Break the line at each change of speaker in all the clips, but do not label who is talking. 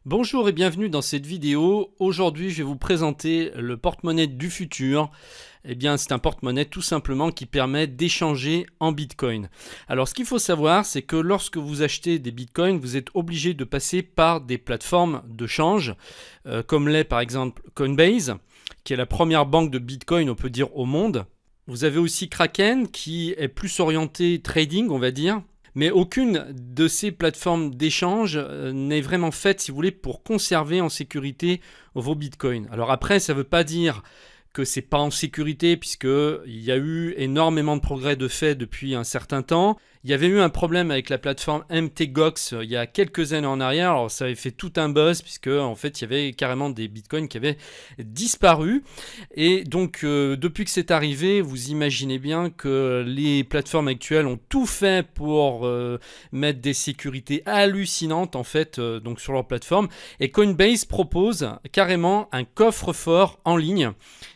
Bonjour et bienvenue dans cette vidéo. Aujourd'hui, je vais vous présenter le porte-monnaie du futur. Eh bien, c'est un porte-monnaie tout simplement qui permet d'échanger en Bitcoin. Alors, ce qu'il faut savoir, c'est que lorsque vous achetez des Bitcoins, vous êtes obligé de passer par des plateformes de change, comme l'est par exemple Coinbase, qui est la première banque de Bitcoin, on peut dire, au monde. Vous avez aussi Kraken, qui est plus orienté trading, on va dire. Mais aucune de ces plateformes d'échange n'est vraiment faite, si vous voulez, pour conserver en sécurité vos bitcoins. Alors après, ça ne veut pas dire que c'est pas en sécurité, puisqu'il y a eu énormément de progrès de fait depuis un certain temps. Il y avait eu un problème avec la plateforme MTGOX il y a quelques années en arrière. Alors ça avait fait tout un buzz, puisque en fait il y avait carrément des bitcoins qui avaient disparu. Et donc depuis que c'est arrivé, vous imaginez bien que les plateformes actuelles ont tout fait pour mettre des sécurités hallucinantes en fait donc sur leur plateforme. Et Coinbase propose carrément un coffre-fort en ligne.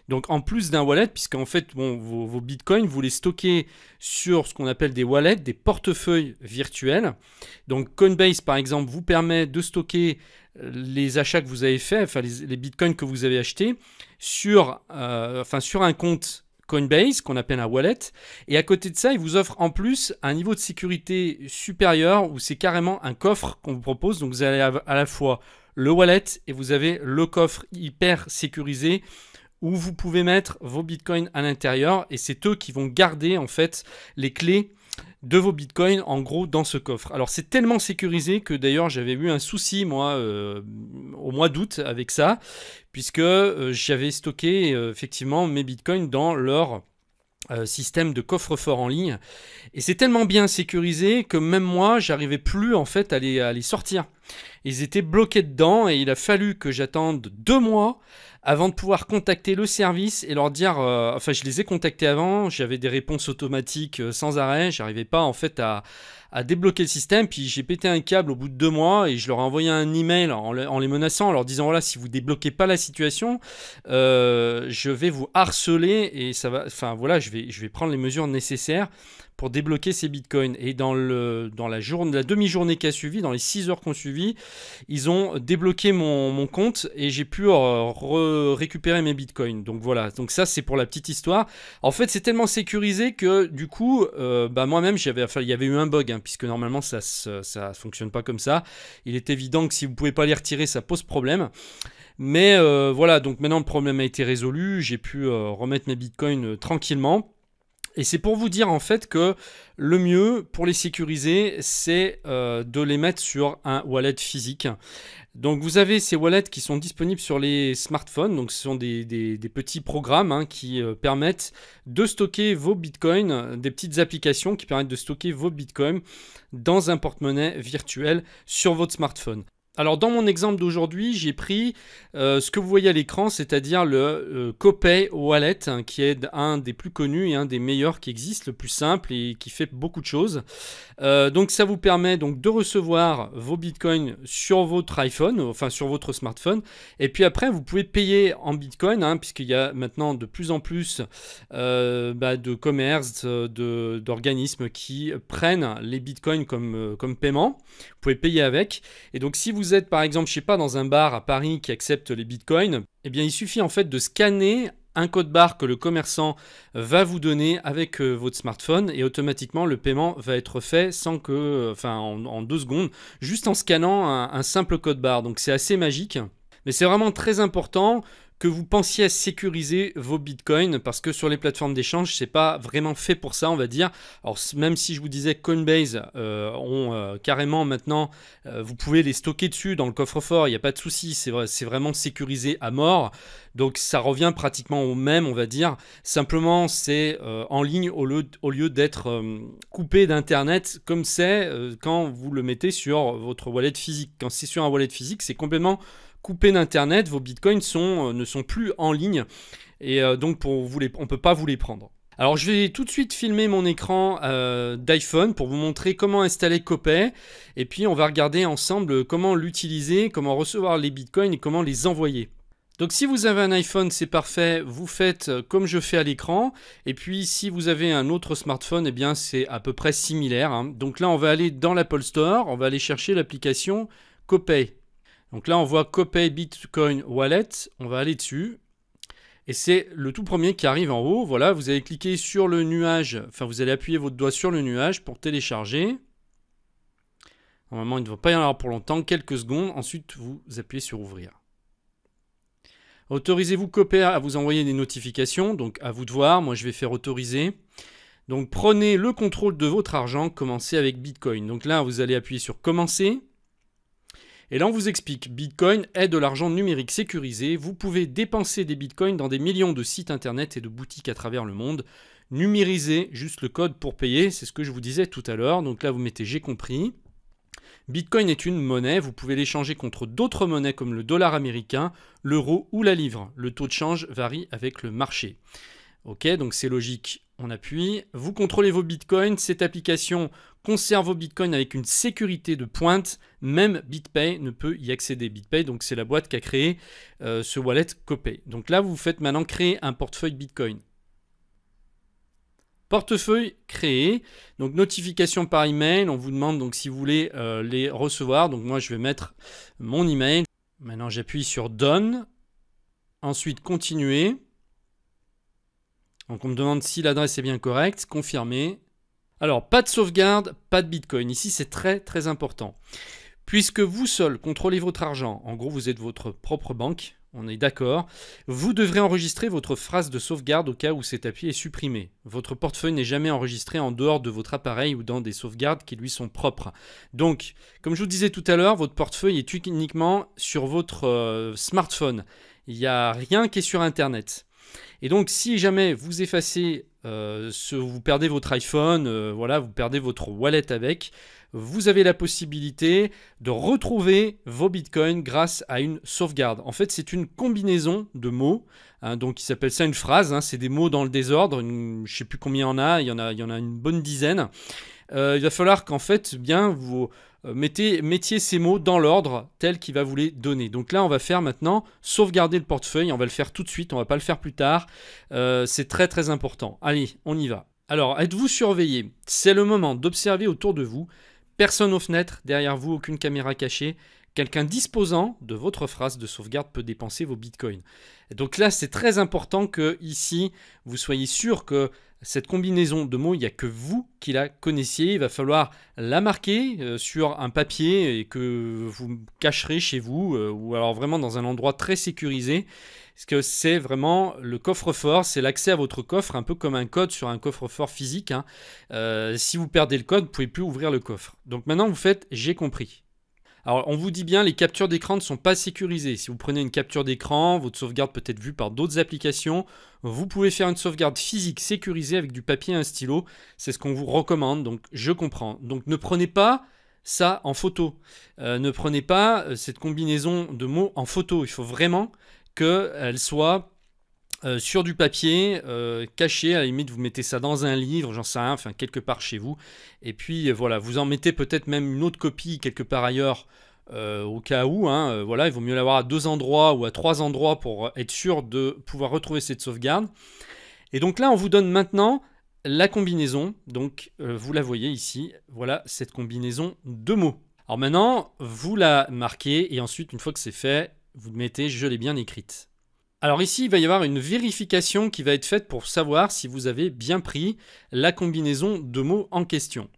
Donc en plus d'un wallet, puisqu'en fait vos bitcoins, vous les stockez sur ce qu'on appelle des wallets, des portefeuilles virtuels. Donc Coinbase par exemple vous permet de stocker les achats que vous avez faits, enfin les bitcoins que vous avez achetés sur un compte Coinbase qu'on appelle un wallet, et à côté de ça il vous offre en plus un niveau de sécurité supérieur où c'est carrément un coffre qu'on vous propose. Donc vous avez à la fois le wallet et vous avez le coffre hyper sécurisé où vous pouvez mettre vos bitcoins à l'intérieur, et c'est eux qui vont garder en fait les clés de vos bitcoins en gros dans ce coffre. Alors c'est tellement sécurisé que d'ailleurs j'avais eu un souci moi au mois d'août avec ça, puisque j'avais stocké effectivement mes bitcoins dans leur système de coffre-fort en ligne, et c'est tellement bien sécurisé que même moi j'arrivais plus en fait à les sortir. Ils étaient bloqués dedans et il a fallu que j'attende 2 mois avant de pouvoir contacter le service et leur dire, enfin je les ai contactés avant, j'avais des réponses automatiques sans arrêt, j'arrivais pas en fait à débloquer le système, puis j'ai pété un câble au bout de 2 mois et je leur ai envoyé un email en les menaçant, en leur disant voilà, si vous débloquez pas la situation, je vais vous harceler et ça va, enfin voilà, je vais prendre les mesures nécessaires pour débloquer ces bitcoins. Et dans la demi-journée qui a suivi, dans les 6 heures qui ont suivi, ils ont débloqué mon compte et j'ai pu récupérer mes bitcoins. Donc voilà, donc ça c'est pour la petite histoire. En fait c'est tellement sécurisé que du coup, moi-même il y avait eu un bug, hein, puisque normalement ça fonctionne pas comme ça. Il est évident que si vous pouvez pas les retirer, ça pose problème. Mais voilà, donc maintenant le problème a été résolu, j'ai pu remettre mes bitcoins tranquillement. Et c'est pour vous dire en fait que le mieux pour les sécuriser, c'est de les mettre sur un wallet physique. Donc vous avez ces wallets qui sont disponibles sur les smartphones. Donc ce sont des petits programmes, hein, qui permettent de stocker vos bitcoins, des petites applications qui permettent de stocker vos bitcoins dans un porte-monnaie virtuel sur votre smartphone. Alors dans mon exemple d'aujourd'hui, j'ai pris ce que vous voyez à l'écran, c'est-à-dire le Copay Wallet, hein, qui est un des plus connus et un des meilleurs qui existe, le plus simple et qui fait beaucoup de choses. Donc ça vous permet donc de recevoir vos bitcoins sur votre iPhone, enfin sur votre smartphone, et puis après vous pouvez payer en bitcoin, hein, puisqu'il y a maintenant de plus en plus de commerces, d'organismes qui prennent les bitcoins comme paiement. Vous pouvez payer avec, et donc si vous êtes par exemple, je sais pas, dans un bar à Paris qui accepte les bitcoins, eh bien il suffit en fait de scanner un code barre que le commerçant va vous donner avec votre smartphone, et automatiquement le paiement va être fait sans que, en 2 secondes, juste en scannant un simple code barre. Donc c'est assez magique, mais c'est vraiment très important que vous pensiez à sécuriser vos bitcoins, parce que sur les plateformes d'échange, c'est pas vraiment fait pour ça, on va dire. Alors même si je vous disais que Coinbase ont carrément maintenant, vous pouvez les stocker dessus dans le coffre-fort, il n'y a pas de souci, c'est vraiment sécurisé à mort. Donc ça revient pratiquement au même, on va dire. Simplement c'est en ligne au lieu d'être coupé d'internet comme c'est quand vous le mettez sur votre wallet physique. Quand c'est sur un wallet physique, c'est complètement coupé d'internet, vos bitcoins ne sont plus en ligne, et donc on ne peut pas vous les prendre. Alors je vais tout de suite filmer mon écran d'iPhone pour vous montrer comment installer Copay, et puis on va regarder ensemble comment l'utiliser, comment recevoir les bitcoins et comment les envoyer. Donc si vous avez un iPhone, c'est parfait, vous faites comme je fais à l'écran, et puis si vous avez un autre smartphone, eh bien c'est à peu près similaire, hein. Donc là on va aller dans l'Apple Store, on va aller chercher l'application Copay. Donc là, on voit Copay Bitcoin Wallet. On va aller dessus. Et c'est le tout premier qui arrive en haut. Voilà, vous allez cliquer sur le nuage. Enfin, vous allez appuyer votre doigt sur le nuage pour télécharger. Normalement, il ne va pas y en avoir pour longtemps. Quelques secondes. Ensuite, vous appuyez sur ouvrir. Autorisez-vous Copay à vous envoyer des notifications. Donc, à vous de voir. Moi, je vais faire autoriser. Donc, prenez le contrôle de votre argent. Commencez avec Bitcoin. Donc là, vous allez appuyer sur commencer. Et là, on vous explique, Bitcoin est de l'argent numérique sécurisé. Vous pouvez dépenser des Bitcoins dans des millions de sites internet et de boutiques à travers le monde. Numérisez juste le code pour payer, c'est ce que je vous disais tout à l'heure. Donc là, vous mettez j'ai compris. Bitcoin est une monnaie, vous pouvez l'échanger contre d'autres monnaies comme le dollar américain, l'euro ou la livre. Le taux de change varie avec le marché. Ok, donc c'est logique, on appuie. Vous contrôlez vos bitcoins. Cette application conserve vos bitcoins avec une sécurité de pointe. Même BitPay ne peut y accéder. BitPay, donc c'est la boîte qui a créé ce wallet Copay. Donc là, vous faites maintenant créer un portefeuille bitcoin. Portefeuille créé. Donc notification par email. On vous demande donc si vous voulez les recevoir. Donc moi, je vais mettre mon email. Maintenant, j'appuie sur Done. Ensuite, continuer. Donc on me demande si l'adresse est bien correcte, confirmer. Alors pas de sauvegarde, pas de Bitcoin. Ici c'est très très important. Puisque vous seul contrôlez votre argent, en gros vous êtes votre propre banque, on est d'accord, vous devrez enregistrer votre phrase de sauvegarde au cas où cet appui est supprimé. Votre portefeuille n'est jamais enregistré en dehors de votre appareil ou dans des sauvegardes qui lui sont propres. Donc, comme je vous disais tout à l'heure, votre portefeuille est uniquement sur votre smartphone. Il n'y a rien qui est sur Internet. Et donc, si jamais vous effacez, vous perdez votre iPhone, voilà, vous perdez votre wallet avec, vous avez la possibilité de retrouver vos bitcoins grâce à une sauvegarde. En fait, c'est une combinaison de mots, hein, donc il s'appelle ça une phrase, hein, c'est des mots dans le désordre, je ne sais plus combien il y en a une bonne dizaine. Il va falloir qu'en fait, bien, vous mettiez ces mots dans l'ordre tel qu'il va vous les donner. Donc là, on va faire maintenant sauvegarder le portefeuille. On va le faire tout de suite, on ne va pas le faire plus tard. C'est très très important. Allez, on y va. Alors, êtes-vous surveillé? C'est le moment d'observer autour de vous. Personne aux fenêtres, derrière vous, aucune caméra cachée. Quelqu'un disposant de votre phrase de sauvegarde peut dépenser vos bitcoins. Et donc là, c'est très important que ici, vous soyez sûr que cette combinaison de mots, il n'y a que vous qui la connaissiez. Il va falloir la marquer sur un papier et que vous cacherez chez vous ou alors vraiment dans un endroit très sécurisé. Parce que c'est vraiment le coffre-fort, c'est l'accès à votre coffre, un peu comme un code sur un coffre-fort physique. Hein. Si vous perdez le code, vous ne pouvez plus ouvrir le coffre. Donc maintenant, vous faites « j'ai compris ». Alors, on vous dit bien, les captures d'écran ne sont pas sécurisées. Si vous prenez une capture d'écran, votre sauvegarde peut être vue par d'autres applications. Vous pouvez faire une sauvegarde physique sécurisée avec du papier et un stylo. C'est ce qu'on vous recommande, donc je comprends. Donc, ne prenez pas ça en photo. Ne prenez pas cette combinaison de mots en photo. Il faut vraiment qu'elle soit sur du papier, caché, à la limite vous mettez ça dans un livre, j'en sais rien, enfin quelque part chez vous, et puis voilà, vous en mettez peut-être même une autre copie quelque part ailleurs, au cas où, hein, voilà, il vaut mieux l'avoir à 2 endroits ou à 3 endroits pour être sûr de pouvoir retrouver cette sauvegarde. Et donc là on vous donne maintenant la combinaison, donc vous la voyez ici, voilà cette combinaison de mots. Alors maintenant, vous la marquez, et ensuite une fois que c'est fait, vous mettez « je l'ai bien écrite ». Alors ici, il va y avoir une vérification qui va être faite pour savoir si vous avez bien pris la combinaison de mots en question.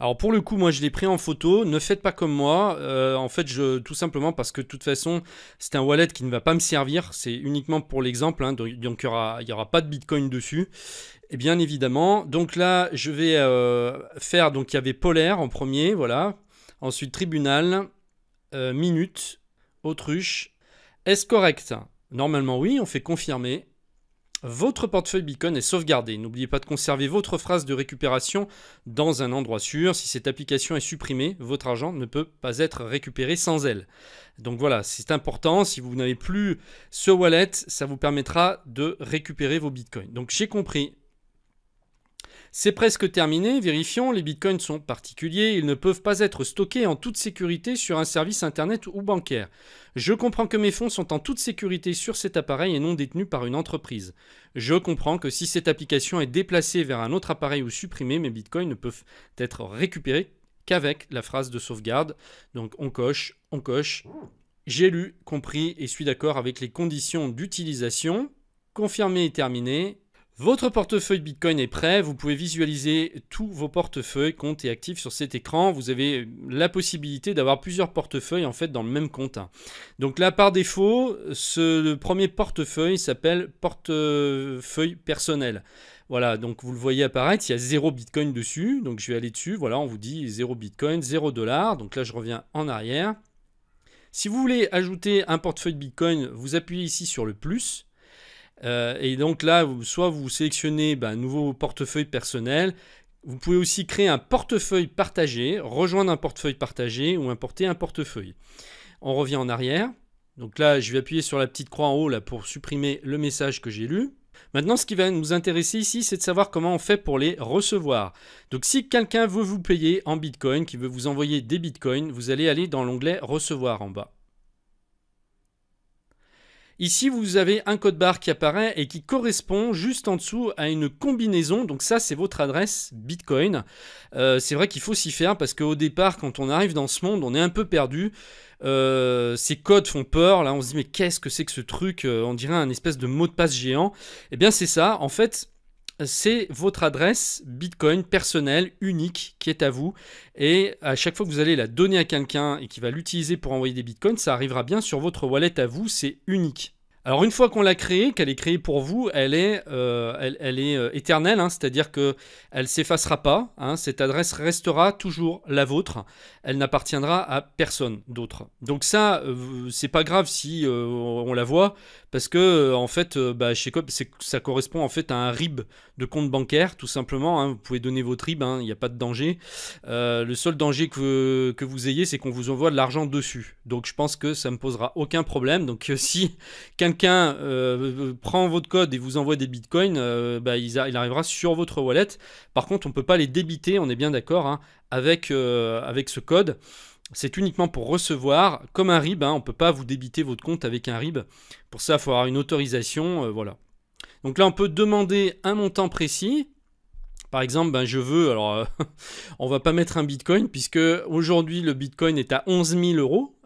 Alors pour le coup, moi je l'ai pris en photo, ne faites pas comme moi, en fait tout simplement parce que de toute façon c'est un wallet qui ne va pas me servir, c'est uniquement pour l'exemple, hein, donc il n'y aura pas de bitcoin dessus, et bien évidemment, donc là je vais faire, donc il y avait polaire en premier, voilà, ensuite tribunal, minute, autruche, est-ce correct? Normalement oui, on fait confirmer. Votre portefeuille Bitcoin est sauvegardé. N'oubliez pas de conserver votre phrase de récupération dans un endroit sûr. Si cette application est supprimée, votre argent ne peut pas être récupéré sans elle. Donc voilà, c'est important. Si vous n'avez plus ce wallet, ça vous permettra de récupérer vos Bitcoins. Donc j'ai compris. C'est presque terminé, vérifions, les bitcoins sont particuliers, ils ne peuvent pas être stockés en toute sécurité sur un service internet ou bancaire. Je comprends que mes fonds sont en toute sécurité sur cet appareil et non détenus par une entreprise. Je comprends que si cette application est déplacée vers un autre appareil ou supprimée, mes bitcoins ne peuvent être récupérés qu'avec la phrase de sauvegarde. Donc on coche, J'ai lu, compris et suis d'accord avec les conditions d'utilisation. Confirmé et terminé. Votre portefeuille Bitcoin est prêt. Vous pouvez visualiser tous vos portefeuilles, comptes et actifs sur cet écran. Vous avez la possibilité d'avoir plusieurs portefeuilles en fait dans le même compte. Donc là, par défaut, le premier portefeuille s'appelle portefeuille personnel. Voilà, donc vous le voyez apparaître, il y a 0 Bitcoin dessus. Donc je vais aller dessus. Voilà, on vous dit 0 Bitcoin, 0 $. Donc là, je reviens en arrière. Si vous voulez ajouter un portefeuille Bitcoin, vous appuyez ici sur le plus. Et donc là, soit vous sélectionnez un nouveau portefeuille personnel. Vous pouvez aussi créer un portefeuille partagé, rejoindre un portefeuille partagé ou importer un portefeuille. On revient en arrière. Donc là, je vais appuyer sur la petite croix en haut là, pour supprimer le message que j'ai lu. Maintenant, ce qui va nous intéresser ici, c'est de savoir comment on fait pour les recevoir. Donc si quelqu'un veut vous payer en Bitcoin, qui veut vous envoyer des Bitcoins, vous allez aller dans l'onglet recevoir en bas. Ici, vous avez un code barre qui apparaît et qui correspond juste en dessous à une combinaison. Donc ça, c'est votre adresse Bitcoin. C'est vrai qu'il faut s'y faire parce qu'au départ, quand on arrive dans ce monde, on est un peu perdu. Ces codes font peur. Là, on se dit, mais qu'est-ce que c'est que ce truc? On dirait un espèce de mot de passe géant. Eh bien, c'est ça. En fait, c'est votre adresse Bitcoin personnelle, unique, qui est à vous. Et à chaque fois que vous allez la donner à quelqu'un et qui va l'utiliser pour envoyer des Bitcoins, ça arrivera bien sur votre wallet à vous, c'est unique. Alors une fois qu'on l'a créée, qu'elle est créée pour vous, elle est éternelle, c'est-à-dire qu'elle ne s'effacera pas. Cette adresse restera toujours la vôtre. Elle n'appartiendra à personne d'autre. Donc ça, c'est pas grave si on la voit, parce que en fait, chez Coop, ça correspond en fait à un RIB de compte bancaire, tout simplement. Vous pouvez donner votre RIB, il n'y a pas de danger. Le seul danger que vous ayez, c'est qu'on vous envoie de l'argent dessus. Donc je pense que ça ne me posera aucun problème. Donc si quelqu'un prend votre code et vous envoie des bitcoins, il arrivera sur votre wallet. Par contre, on ne peut pas les débiter, on est bien d'accord, avec ce code. C'est uniquement pour recevoir, comme un RIB. On ne peut pas vous débiter votre compte avec un RIB. Pour ça, il faut avoir une autorisation. Voilà. Donc là, on peut demander un montant précis. Par exemple, je veux, alors on va pas mettre un bitcoin puisque aujourd'hui le bitcoin est à 11 000 euros.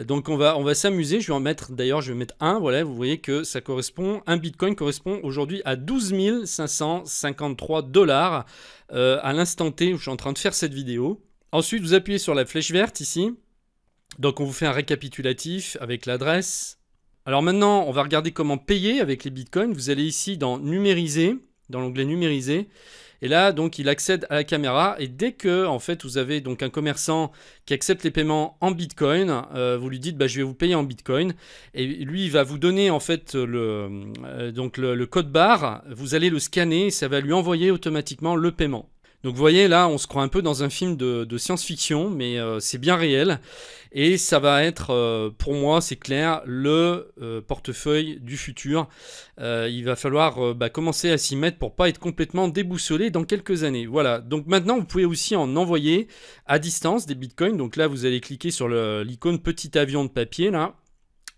Donc on va s'amuser. Je vais en mettre, d'ailleurs, je vais mettre un. Voilà, vous voyez que ça correspond, un bitcoin correspond aujourd'hui à 12 553 $ à l'instant T où je suis en train de faire cette vidéo. Ensuite, vous appuyez sur la flèche verte ici. Donc on vous fait un récapitulatif avec l'adresse. Alors maintenant, on va regarder comment payer avec les bitcoins. Vous allez ici dans numériser, dans l'onglet numériser, et là donc il accède à la caméra, et dès que en fait vous avez donc un commerçant qui accepte les paiements en bitcoin, vous lui dites je vais vous payer en bitcoin, et lui il va vous donner en fait le code barre, vous allez le scanner et ça va lui envoyer automatiquement le paiement. Donc vous voyez là, on se croit un peu dans un film de science-fiction, mais c'est bien réel. Et ça va être, pour moi, c'est clair, le portefeuille du futur. Il va falloir commencer à s'y mettre pour pas être complètement déboussolé dans quelques années. Voilà, donc maintenant, vous pouvez aussi en envoyer à distance des bitcoins. Donc là, vous allez cliquer sur l'icône petit avion de papier, là.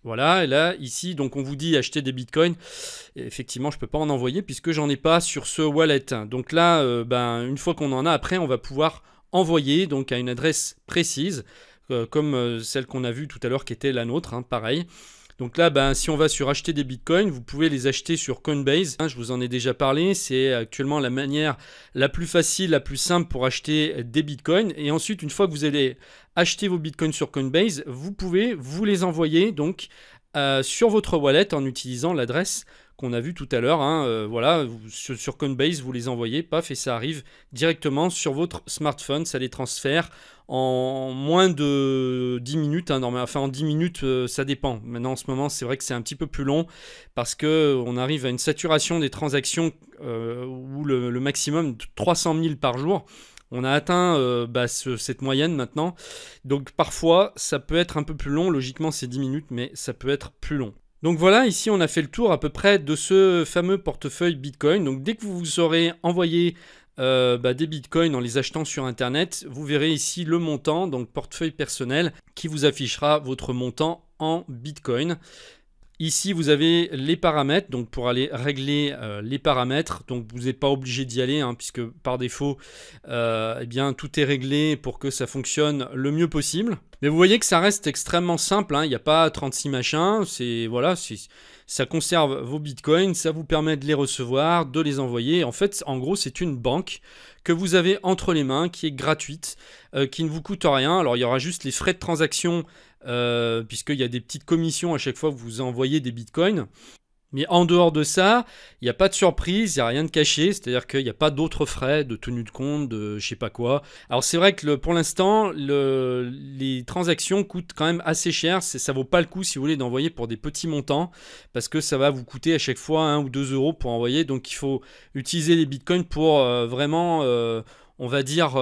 Voilà, et là, ici, donc on vous dit acheter des bitcoins. Et effectivement, je ne peux pas en envoyer puisque j'en ai pas sur ce wallet. Donc là, une fois qu'on en a, après, on va pouvoir envoyer donc à une adresse précise, comme celle qu'on a vue tout à l'heure qui était la nôtre, pareil. Donc là, si on va sur acheter des bitcoins, vous pouvez les acheter sur Coinbase. Je vous en ai déjà parlé, c'est actuellement la manière la plus facile, la plus simple pour acheter des bitcoins. Et ensuite, une fois que vous allez acheter vos bitcoins sur Coinbase, vous pouvez vous les envoyer donc sur votre wallet en utilisant l'adresse qu'on a vue tout à l'heure. Voilà, sur Coinbase, vous les envoyez, paf, et ça arrive directement sur votre smartphone. Ça les transfère en moins de 10 minutes. Normalement. Enfin, en 10 minutes, ça dépend. Maintenant, en ce moment, c'est vrai que c'est un petit peu plus long parce qu'on arrive à une saturation des transactions où le maximum de 300 000 par jour. On a atteint cette moyenne maintenant. Donc parfois, ça peut être un peu plus long. Logiquement, c'est 10 minutes, mais ça peut être plus long. Donc voilà, ici on a fait le tour à peu près de ce fameux portefeuille Bitcoin. Donc dès que vous aurez envoyé des Bitcoins en les achetant sur Internet, vous verrez ici le montant, donc portefeuille personnel, qui vous affichera votre montant en Bitcoin. Ici, vous avez les paramètres, donc pour aller régler les paramètres. Donc, vous n'êtes pas obligé d'y aller, hein, puisque par défaut, eh bien, tout est réglé pour que ça fonctionne le mieux possible. Mais vous voyez que ça reste extrêmement simple, hein. Il n'y a pas 36 machins. Voilà, ça conserve vos bitcoins, ça vous permet de les recevoir, de les envoyer. En fait, en gros, c'est une banque que vous avez entre les mains, qui est gratuite, qui ne vous coûte rien. Alors, il y aura juste les frais de transaction, puisqu'il y a des petites commissions à chaque fois que vous envoyez des bitcoins. Mais en dehors de ça, il n'y a pas de surprise, il n'y a rien de caché, c'est-à-dire qu'il n'y a pas d'autres frais de tenue de compte, de je sais pas quoi. Alors c'est vrai que pour l'instant, les transactions coûtent quand même assez cher, ça vaut pas le coup si vous voulez d'envoyer pour des petits montants, parce que ça va vous coûter à chaque fois 1 ou 2 euros pour envoyer, donc il faut utiliser les bitcoins pour vraiment... on va dire,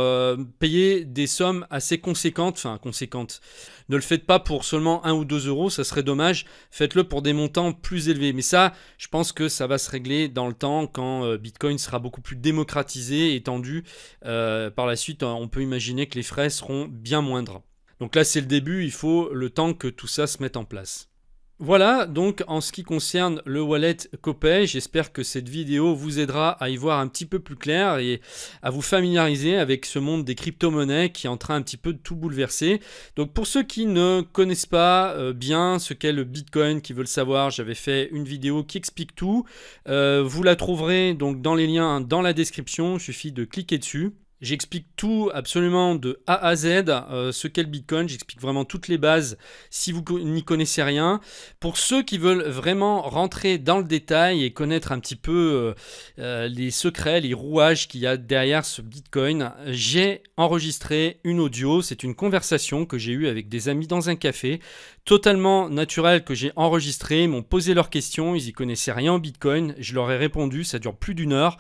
payer des sommes assez conséquentes. Enfin, conséquentes. Ne le faites pas pour seulement 1 ou 2 euros, ça serait dommage. Faites-le pour des montants plus élevés. Mais ça, je pense que ça va se régler dans le temps quand Bitcoin sera beaucoup plus démocratisé, étendu. Par la suite, on peut imaginer que les frais seront bien moindres. Donc là, c'est le début, il faut le temps que tout ça se mette en place. Voilà donc en ce qui concerne le wallet Copay, j'espère que cette vidéo vous aidera à y voir un petit peu plus clair et à vous familiariser avec ce monde des crypto-monnaies qui est en train un petit peu de tout bouleverser. Donc pour ceux qui ne connaissent pas bien ce qu'est le Bitcoin, qui veulent savoir, j'avais fait une vidéo qui explique tout. Vous la trouverez donc dans les liens dans la description, il suffit de cliquer dessus. J'explique tout absolument de A à Z, ce qu'est le Bitcoin, j'explique vraiment toutes les bases si vous n'y connaissez rien. Pour ceux qui veulent vraiment rentrer dans le détail et connaître un petit peu les secrets, les rouages qu'il y a derrière ce Bitcoin, j'ai enregistré une audio, c'est une conversation que j'ai eue avec des amis dans un café, totalement naturelle que j'ai enregistrée, ils m'ont posé leurs questions, ils n'y connaissaient rien au Bitcoin, je leur ai répondu, ça dure plus d'1 heure.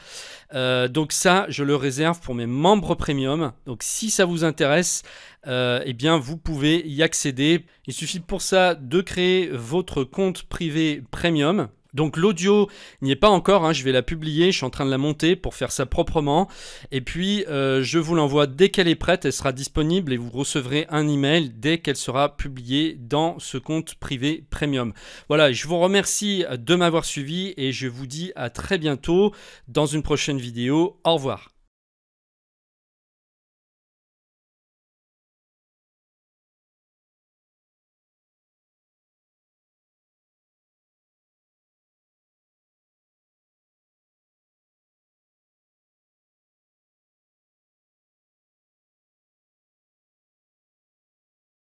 Donc ça, je le réserve pour mes membres premium. Donc si ça vous intéresse, eh bien vous pouvez y accéder. Il suffit pour ça de créer votre compte privé premium. Donc l'audio n'y est pas encore, hein, je vais la publier, je suis en train de la monter pour faire ça proprement. Et puis je vous l'envoie dès qu'elle est prête, elle sera disponible et vous recevrez un email dès qu'elle sera publiée dans ce compte privé premium. Voilà, je vous remercie de m'avoir suivi et je vous dis à très bientôt dans une prochaine vidéo. Au revoir.